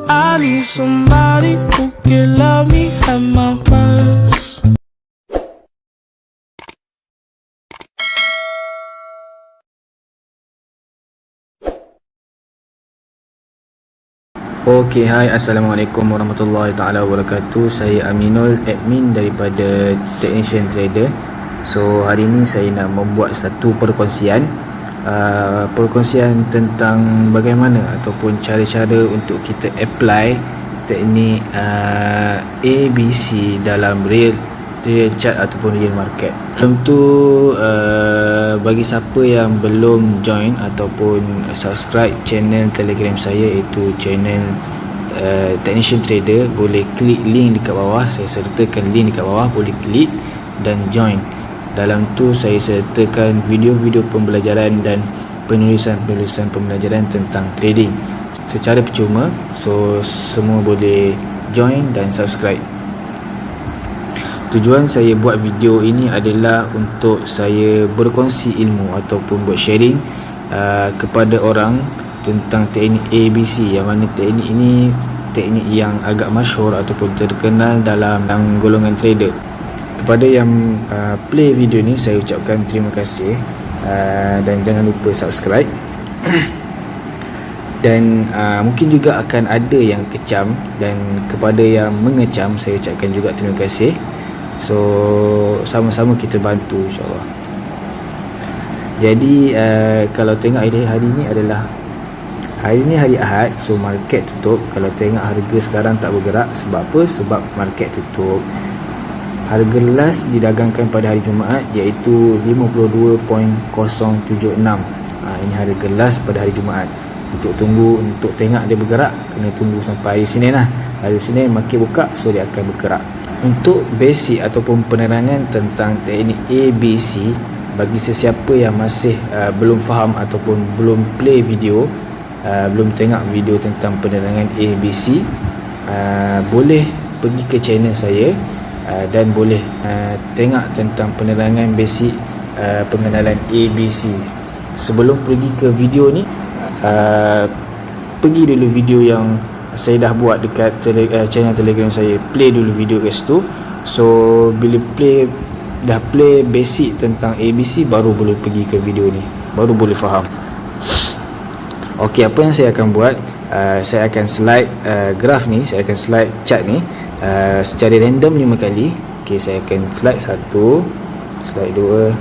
I need somebody who can love me at my worst. Okey, hai, Assalamualaikum warahmatullahi taala wabarakatuh. Saya Aminul, admin daripada Technician Trader. So, hari ini saya nak membuat satu perkongsian tentang bagaimana ataupun cara-cara untuk kita apply teknik ABC dalam real chart ataupun real market. Tentu bagi siapa yang belum join ataupun subscribe channel Telegram saya, iaitu channel Technician Trader, boleh klik link dekat bawah. Saya sertakan link dekat bawah, boleh klik dan join. Dalam tu saya sertakan video-video pembelajaran dan penulisan pembelajaran tentang trading secara percuma. So semua boleh join dan subscribe. Tujuan saya buat video ini adalah untuk saya berkongsi ilmu ataupun buat sharing kepada orang tentang teknik ABC, yang mana teknik ini teknik yang agak masyhur ataupun terkenal dalam golongan trader. Kepada yang play video ni, saya ucapkan terima kasih dan jangan lupa subscribe. Dan mungkin juga akan ada yang kecam, dan kepada yang mengecam saya ucapkan juga terima kasih. So sama-sama kita bantu, insyaAllah. Jadi kalau tengok hari ni adalah hari ni hari Ahad. So market tutup. Kalau tengok harga sekarang tak bergerak. Sebab apa? Sebab market tutup. Harga last didagangkan pada hari Jumaat, iaitu 52.076. Ini harga last pada hari Jumaat. Untuk tengok dia bergerak, kena tunggu sampai hari Senin lah. Hari Senin market buka, so dia akan bergerak. Untuk basic ataupun penerangan tentang teknik ABC, bagi sesiapa yang masih belum faham ataupun belum play video, belum tengok video tentang penerangan ABC, boleh pergi ke channel saya dan boleh tengok tentang penerangan basic pengenalan ABC. Sebelum pergi ke video ni, pergi dulu video yang saya dah buat dekat channel Telegram saya. Play dulu video kat situ. So bila dah play basic tentang ABC, baru boleh pergi ke video ni, baru boleh faham. Okey, apa yang saya akan buat, saya akan slide graf ni, saya akan slide chart ni secara random 5 kali. Okey, saya akan slide 1, slide 2,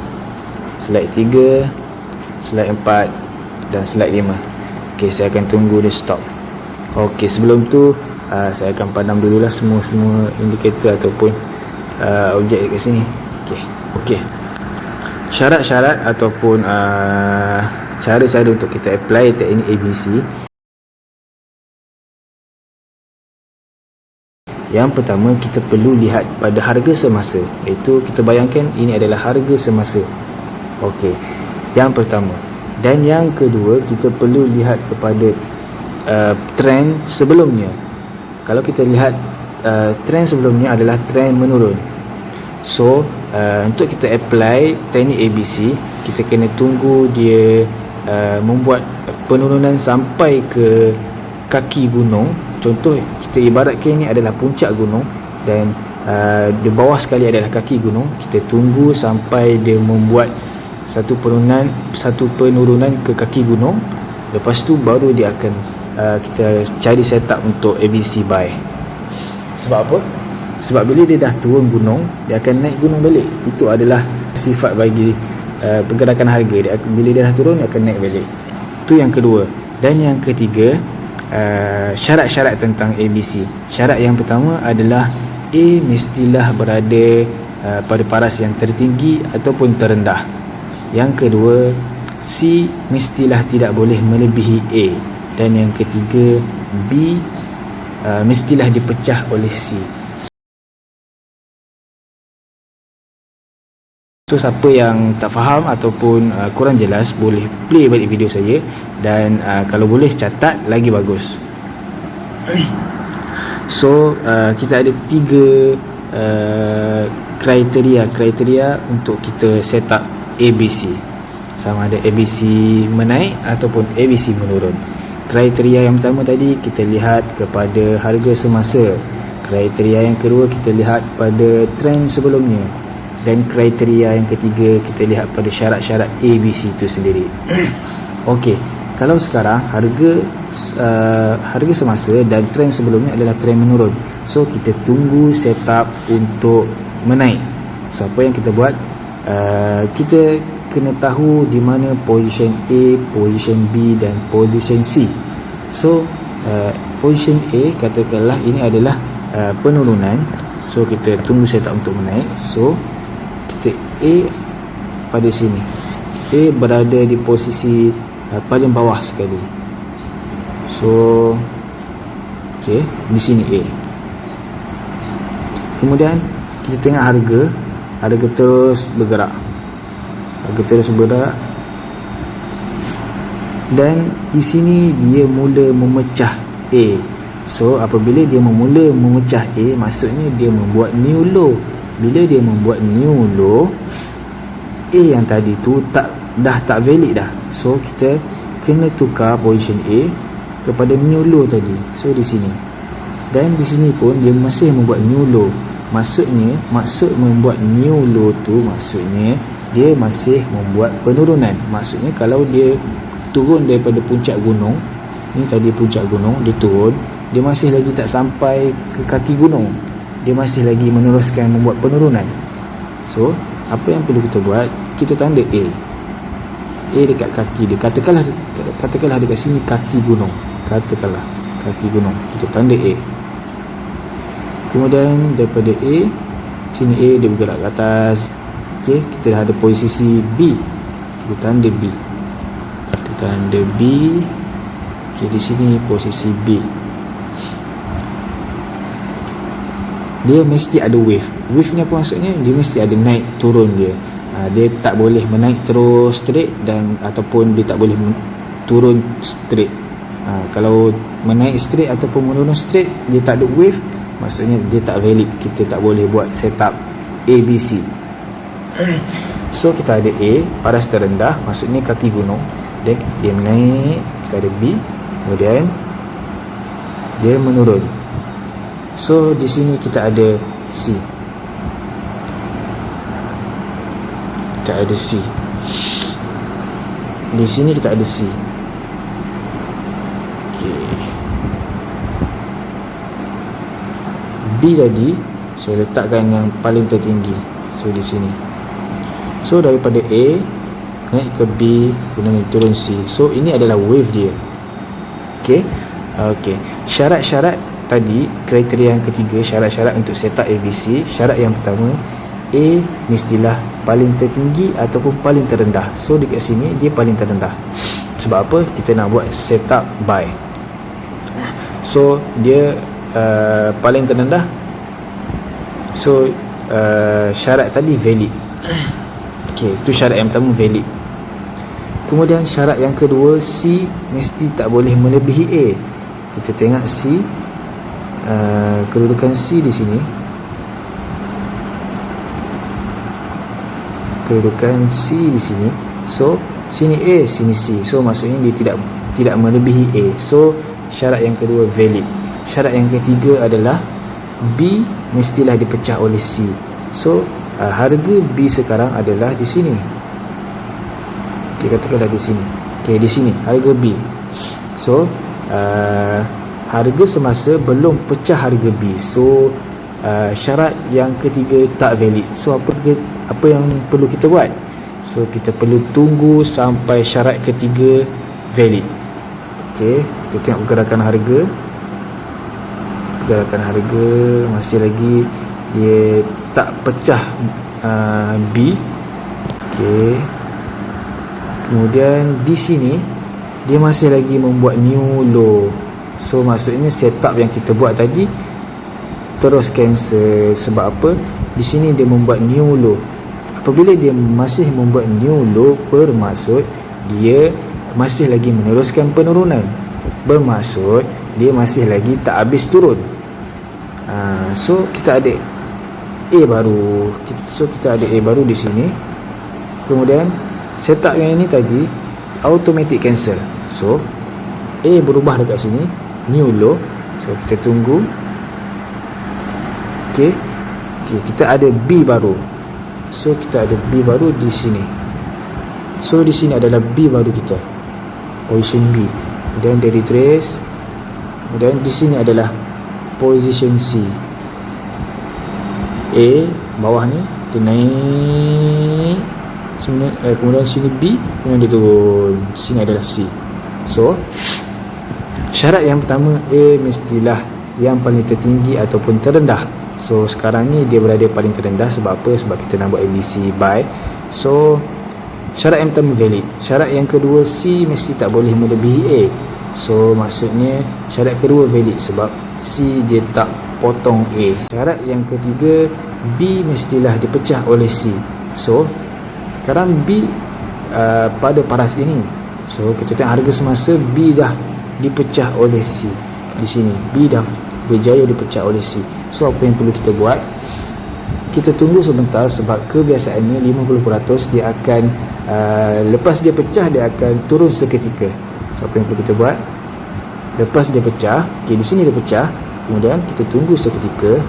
slide 3, slide 4 dan slide 5. Okey, saya akan tunggu dia stop. Okey, sebelum tu saya akan padam dululah semua indikator ataupun objek dekat sini. Okey. Syarat-syarat ataupun cara-cara untuk kita apply teknik ABC. Yang pertama, kita perlu lihat pada harga semasa, iaitu kita bayangkan ini adalah harga semasa. Okey, yang pertama. Dan yang kedua, kita perlu lihat kepada trend sebelumnya. Kalau kita lihat trend sebelumnya adalah trend menurun. So untuk kita apply teknik ABC, kita kena tunggu dia membuat penurunan sampai ke kaki gunung. Contoh, kita ibaratkan ini adalah puncak gunung dan di bawah sekali adalah kaki gunung. Kita tunggu sampai dia membuat satu penurunan ke kaki gunung. Lepas tu baru dia akan kita cari setup untuk ABC buy. Sebab apa? Sebab bila dia dah turun gunung, dia akan naik gunung balik. Itu adalah sifat bagi pergerakan harga. Bila dia dah turun, dia akan naik balik. Itu yang kedua. Dan yang ketiga, syarat-syarat tentang ABC. Syarat yang pertama adalah A mestilah berada pada paras yang tertinggi ataupun terendah. Yang kedua, C mestilah tidak boleh melebihi A. Dan yang ketiga, B mestilah dipecah oleh C. So siapa yang tak faham ataupun kurang jelas, boleh play balik video saya. Dan kalau boleh catat, lagi bagus. So kita ada 3 kriteria untuk kita set up ABC. Sama ada ABC menaik ataupun ABC menurun. kriteria yang pertama tadi kita lihat kepada harga semasa. Kriteria yang kedua kita lihat pada trend sebelumnya. Dan kriteria yang ketiga kita lihat pada syarat-syarat ABC itu sendiri. Okey, kalau sekarang harga semasa dan trend sebelumnya adalah trend menurun. So kita tunggu setup untuk menaik. So apa yang kita buat? Kita kena tahu di mana position A, position B dan position C. So position A katakanlah ini adalah penurunan. So kita tunggu setup untuk menaik. So kita A pada sini. A berada di posisi paling bawah sekali. So okey, di sini A. Kemudian kita tengok harga terus bergerak. Dan di sini dia mula memecah A. So apabila dia mula memecah A, maksudnya dia membuat new low. Bila dia membuat new low, A yang tadi tu dah tak valid dah. So kita kena tukar position A kepada new low tadi. So di sini. Dan di sini pun dia masih membuat new low. Maksud membuat new low tu maksudnya dia masih membuat penurunan. Maksudnya kalau dia turun daripada puncak gunung, ni tadi puncak gunung, dia turun, dia masih lagi tak sampai ke kaki gunung, dia masih lagi meneruskan membuat penurunan. So apa yang perlu kita buat? Kita tanda A dekat kaki dia. Katakanlah dekat sini kaki gunung. Kita tanda A. Kemudian daripada A, sini A dia bergerak ke atas. Okey, kita dah ada posisi B. Kita tanda B. Okey, di sini posisi B. Dia mesti ada wave. Wave ni apa maksudnya? Dia mesti ada naik turun dia. Dia tak boleh menaik terus straight dan ataupun dia tak boleh turun straight. Kalau menaik straight ataupun menurun straight, dia tak ada wave, maksudnya dia tak valid. Kita tak boleh buat setup ABC. So kita ada A, paras terendah, maksudnya kaki gunung. Dan dia menaik, kita ada B, kemudian dia menurun. So di sini kita ada C. Di sini kita ada C. Okey. B tadi saya letakkan yang paling tertinggi. So di sini. So daripada A naik ke B, kemudian turun C. So ini adalah wave dia. Okey. Syarat-syarat tadi, kriteria yang ketiga, syarat-syarat untuk setup ABC. Syarat yang pertama, A mestilah paling tertinggi ataupun paling terendah. So dekat sini dia paling terendah. Sebab apa? Kita nak buat setup buy. So dia paling terendah. So syarat tadi valid. Okey, itu syarat yang pertama, valid. Kemudian syarat yang kedua, C mesti tak boleh melebihi A. Kita tengok C, kedudukan C di sini. So sini A, sini C. So maksudnya dia tidak melebihi A. So syarat yang kedua valid. Syarat yang ketiga adalah B mestilah dipecah oleh C. So harga B sekarang adalah di sini. Kita katakanlah di sini. Okey, di sini harga B. So harga semasa belum pecah harga B. So syarat yang ketiga tak valid. So apa yang perlu kita buat? So kita perlu tunggu sampai syarat ketiga valid. Okey, kita tengok pergerakan harga. Masih lagi dia tak pecah B. Okey. Kemudian di sini dia masih lagi membuat new low. So maksudnya setup yang kita buat tadi terus cancel. Sebab apa? Di sini dia membuat new low. Apabila dia masih membuat new low, bermaksud dia masih lagi meneruskan penurunan. Bermaksud dia masih lagi tak habis turun. So kita ada A baru. Kita ada A baru di sini. Kemudian setup yang ini tadi automatic cancel. So A berubah dekat sini, new low. So kita tunggu. Okey, kita ada B baru. So kita ada B baru di sini. So di sini adalah B baru kita, position B. Kemudian dia retrace. Kemudian di sini adalah position C. A bawah ni dia naik, kemudian sini B, kemudian dia turun. Sini adalah C. So syarat yang pertama, A mestilah yang paling tertinggi ataupun terendah. So sekarang ni dia berada paling terendah. Sebab apa? Sebab kita nak buat ABC buy. So syarat yang pertama valid. Syarat yang kedua, C mesti tak boleh melebihi A. So maksudnya syarat kedua valid sebab C dia tak potong A. Syarat yang ketiga, B mestilah dipecah oleh C. So sekarang B pada paras ini, so kita tengok harga semasa B dah dipecah oleh C. Di sini B dah berjaya dipecah oleh C. So apa yang perlu kita buat? Kita tunggu sebentar sebab kebiasaannya 50% dia akan lepas dia pecah dia akan turun seketika. So apa yang perlu kita buat? Lepas dia pecah, di sini dia pecah, kemudian kita tunggu seketika.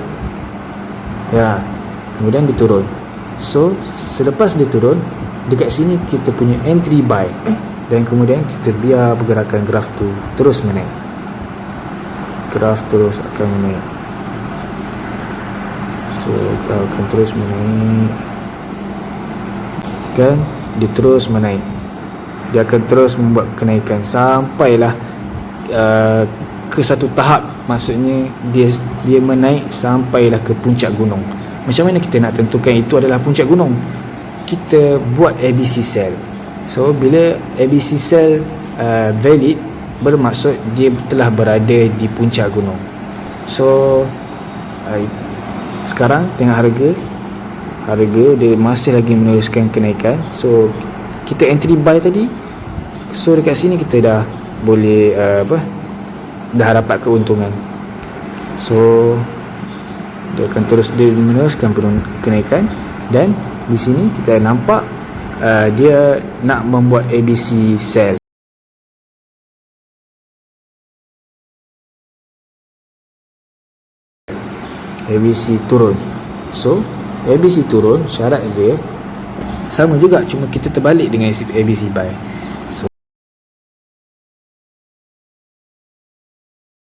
Ya, kemudian dia turun. So selepas dia turun, dekat sini kita punya entry buy. Dan kemudian kita biar pergerakan graf tu terus menaik. Graf terus akan menaik. So graf akan terus menaik. Kan? Dia terus menaik. Dia akan terus membuat kenaikan sampailah ke satu tahap. Maksudnya dia menaik sampailah ke puncak gunung. Macam mana kita nak tentukan itu adalah puncak gunung? Kita buat ABC cell. So bila ABC cell valid, bermaksud dia telah berada di puncak gunung. So sekarang tengok harga dia masih lagi meneruskan kenaikan. So kita entry buy tadi. So dekat sini kita dah boleh dah dapat keuntungan. So dia akan terus meneruskan kenaikan. Dan di sini kita nampak dia nak membuat ABC cell. ABC turun. So ABC turun, syarat dia sama juga, cuma kita terbalik dengan ABC buy.